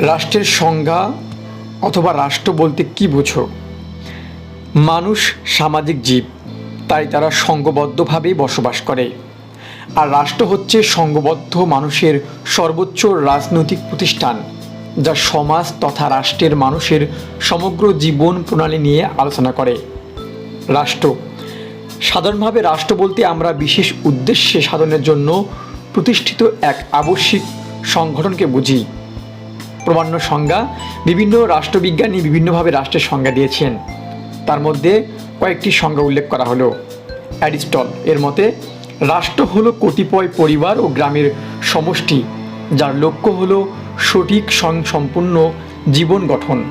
রাষ্ট্রের সংজ্ঞা অথবা রাষ্ট্র বলতে কি বোঝো? মানুষ সামাজিক জীব, তাই তারা সংঘবদ্ধভাবে বসবাস করে। আর রাষ্ট্র হচ্ছে সংঘবদ্ধ মানুষের সর্বোচ্চ রাজনৈতিক প্রতিষ্ঠান, যা সমাজ তথা রাষ্ট্রের মানুষের সমগ্র জীবন প্রণালী নিয়ে আলোচনা করে। রাষ্ট্র সাধারণভাবে রাষ্ট্র বলতে আমরা বিশেষ উদ্দেশ্যে সাধনের জন্য প্রতিষ্ঠিত এক আবশ্যিক সংগঠনকে বুঝি। প্রামাণ্য সংজ্ঞা বিভিন্ন রাষ্ট্রবিজ্ঞানী বিভিন্নভাবে রাষ্ট্রের সংজ্ঞা দিয়েছেন। তার মধ্যে কয়েকটি সংজ্ঞা উল্লেখ করা হলো। অ্যারিস্টল এর মতে রাষ্ট্র হলো কতিপয় পরিবার ও গ্রামের সমষ্টি, যার লক্ষ্য হলো সঠিক সম্পূর্ণ জীবন গঠন।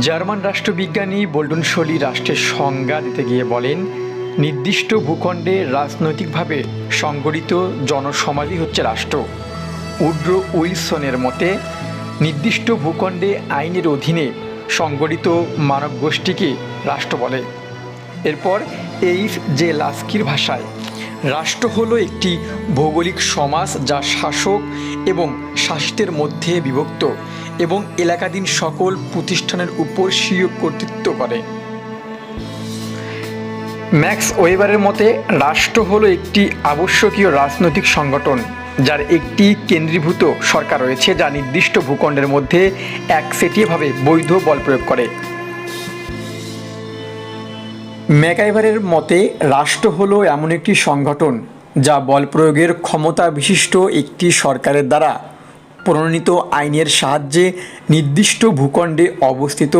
জার্মান রাষ্ট্রবিজ্ঞানী বোল্ডনশলি রাষ্ট্রের সংজ্ঞা দিতে গিয়ে বলেন, নির্দিষ্ট ভূখণ্ডে রাজনৈতিকভাবে সংগঠিত জনসমাজই হচ্ছে রাষ্ট্র। উড্রো উইলসনের মতে নির্দিষ্ট ভূখণ্ডে আইনের অধীনে সংগঠিত মানব গোষ্ঠীকে রাষ্ট্র বলে। এরপর এইফ জে লাস্কির ভাষায় রাষ্ট্র হলো একটি ভৌগোলিক সমাজ যা শাসক এবং শাসিতের মধ্যে বিভক্ত এবং এলাকাধীন সকল প্রতিষ্ঠানের উপর স্বীয় কর্তৃত্ব করে। ম্যাক্স ওয়েবারের মতে রাষ্ট্র হলো একটি আবশ্যকীয় রাজনৈতিক সংগঠন যার একটি কেন্দ্রীভূত সরকার রয়েছে, যা নির্দিষ্ট ভূখণ্ডের মধ্যে একচেটিয়াভাবে বৈধ বল প্রয়োগ করে। ম্যাকাইভারের মতে রাষ্ট্র হলো এমন একটি সংগঠন যা বল প্রয়োগের ক্ষমতা বিশিষ্ট একটি সরকারের দ্বারা প্রণীত আইনের সাহায্যে নির্দিষ্ট ভূখণ্ডে অবস্থিত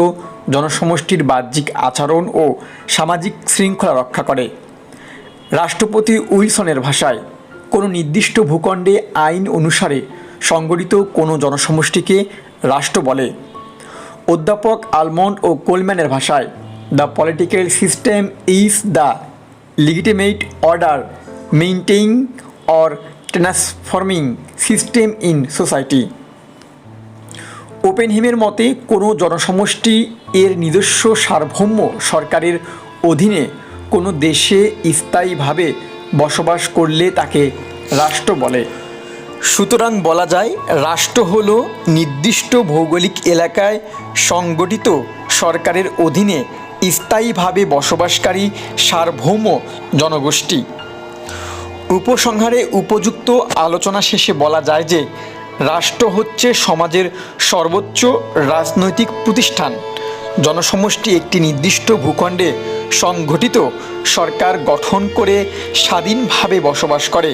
জনসমষ্টির বাহ্যিক আচরণ ও সামাজিক শৃঙ্খলা রক্ষা করে। রাষ্ট্রপতি উইলসনের ভাষায় কোনো নির্দিষ্ট ভূখণ্ডে আইন অনুসারে সংগঠিত কোনো জনসমষ্টিকে রাষ্ট্র বলে। অধ্যাপক আলমন্ড ও কোলম্যানের ভাষায় the political system is the legitimate order maintaining or transforming system in society. ওপেনহেমের মতে কোনো জনসমষ্টি এর নিজস্ব সার্বভৌম সরকারের অধীনে কোনো দেশে স্থায়ীভাবে বসবাস করলে তাকে রাষ্ট্র বলে। সুতরাং বলা যায় রাষ্ট্র হল নির্দিষ্ট ভৌগোলিক এলাকায় সংগঠিত সরকারের অধীনে স্থায়ীভাবে বসবাসকারী সার্বভৌম জনগোষ্ঠী। উপসংহারে উপযুক্ত আলোচনা শেষে বলা যায় যে রাষ্ট্র হচ্ছে সমাজের সর্বোচ্চ রাজনৈতিক প্রতিষ্ঠান। জনসমষ্টি একটি নির্দিষ্ট ভূখণ্ডে সংগঠিত সরকার গঠন করে স্বাধীনভাবে বসবাস করে।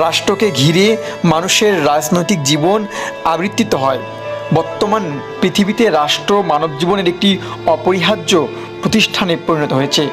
রাষ্ট্রকে ঘিরে মানুষের রাজনৈতিক জীবন আবৃত্তিত হয়। বর্তমান পৃথিবীতে রাষ্ট্র মানব জীবনের একটি অপরিহার্য প্রতিষ্ঠানে পরিণত হয়েছে।